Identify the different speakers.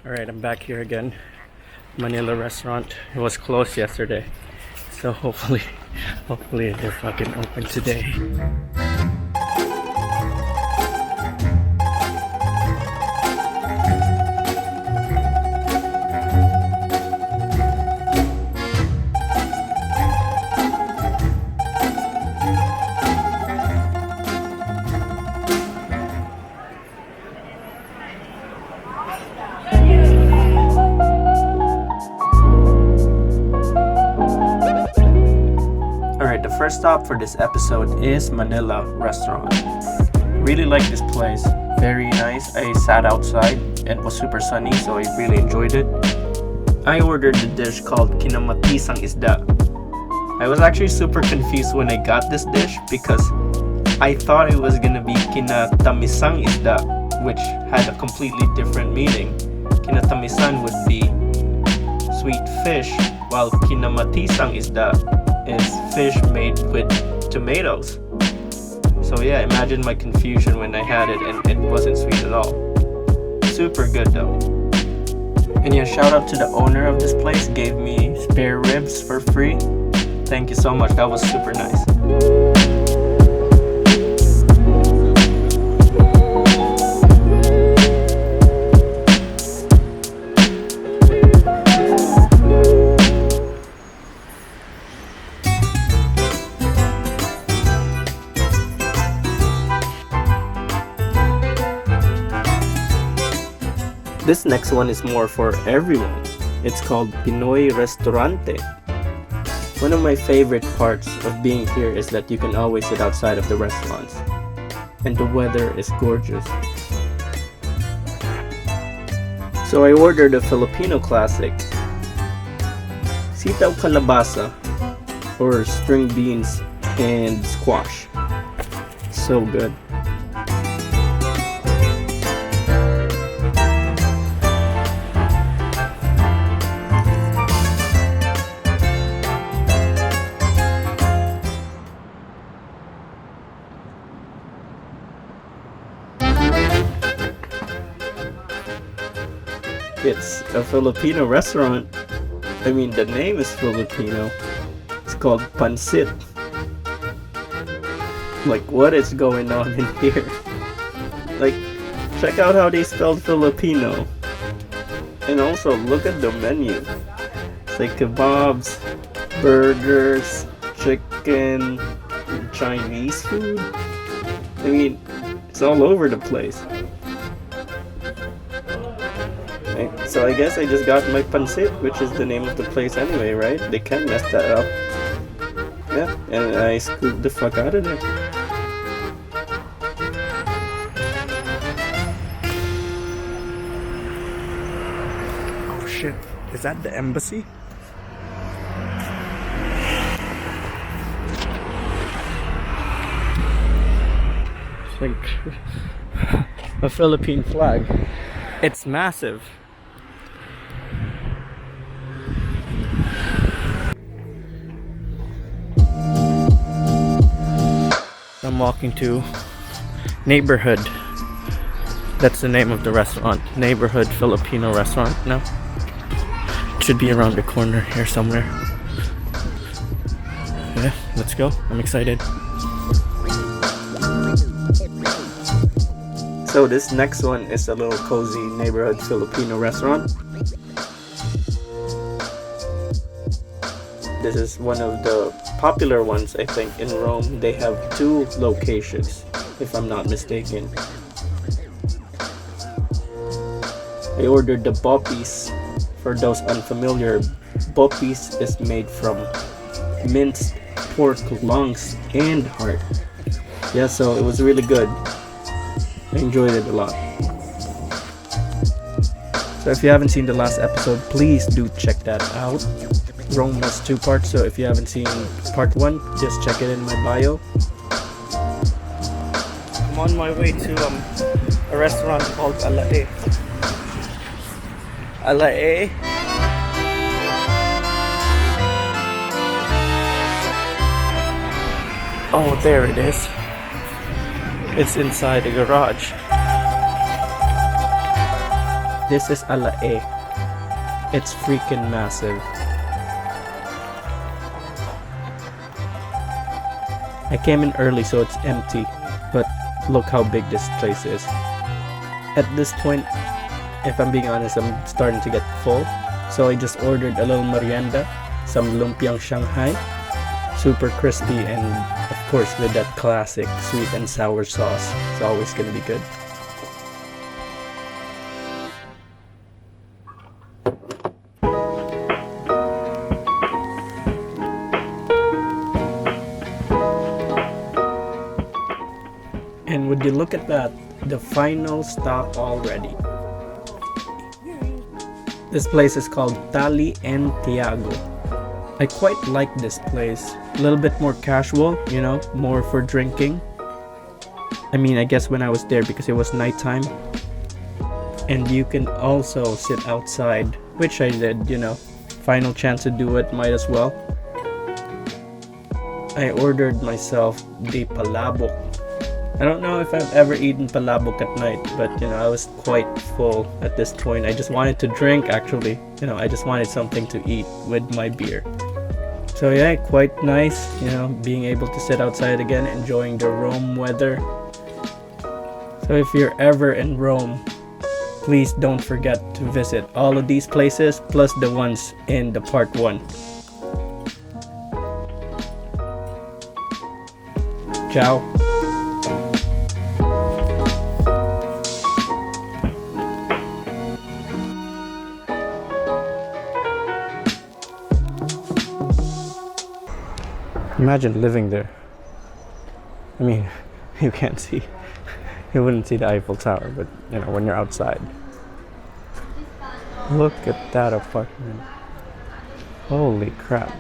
Speaker 1: Alright, I'm back here again. Manila Restaurant. It was closed yesterday. So hopefully they're fucking open today. Alright, the first stop for this episode is Manila Restaurant. Really like this place. Very nice. I sat outside and it was super sunny, so I really enjoyed it. I ordered the dish called kinamatisang isda. I was actually super confused when I got this dish because I thought it was gonna be kinatamisang isda, which had a completely different meaning. Kinatamisan would be sweet fish, while kinamatisang isda is fish made with tomatoes. So yeah, imagine my confusion when I had it and it wasn't sweet at all. Super good though. And yeah, shout out to the owner of this place, gave me spare ribs for free. Thank you so much, that was super nice. This next one is more for everyone. It's called Pinoy Ristorante. One of my favorite parts of being here is that you can always sit outside of the restaurants. And the weather is gorgeous. So I ordered a Filipino classic, sitaw kalabasa, or string beans and squash. So good. It's a Filipino restaurant. I mean, the name is Filipino. It's called Pancit. Like, what is going on in here? Like, check out how they spelled Filipino. And also, look at the menu. It's like kebabs, burgers, chicken, Chinese food. I mean, it's all over the place. So I guess I just got my pancit, which is the name of the place anyway, right? They can't mess that up. Yeah, and I scooped the fuck out of there. Oh shit, is that the embassy? It's like a Philippine flag. It's massive. I'm walking to Neighborhood. That's the name of the restaurant. Neighborhood Filipino Restaurant. No? It should be around the corner here somewhere. Yeah, let's go. I'm excited. So this next one is a little cozy neighborhood Filipino restaurant. This is one of the popular ones, I think, in Rome. They have 2 locations, if I'm not mistaken. I ordered the boppies. For those unfamiliar, boppies is made from minced pork lungs and heart. Yeah, so it was really good. I enjoyed it a lot. So if you haven't seen the last episode, please do check that out. Rome has 2 parts, so if you haven't seen part 1, just check it in my bio. I'm on my way to a restaurant called Alae. Alae. Oh, there it is. It's inside the garage. This is Alae. It's freaking massive. I came in early so it's empty, but look how big this place is. At this point, if I'm being honest, I'm starting to get full. So I just ordered a little merienda, some lumpiang Shanghai, super crispy, and of course with that classic sweet and sour sauce. It's always gonna be good. And would you look at that, the final stop already. This place is called Dali Antigo. I quite like this place. A little bit more casual, you know, more for drinking. I mean, I guess when I was there because it was nighttime. And you can also sit outside, which I did, you know. Final chance to do it, might as well. I ordered myself the palabok. I don't know if I've ever eaten palabok at night, but you know, I was quite full at this point. I just wanted to drink, actually. You know, I just wanted something to eat with my beer. So yeah, quite nice, you know, being able to sit outside again, enjoying the Rome weather. So if you're ever in Rome, please don't forget to visit all of these places, plus the ones in the part 1. Ciao. Imagine living there. I mean, you can't see, you wouldn't see the Eiffel Tower, but you know, when you're outside. Look at that apartment. Holy crap.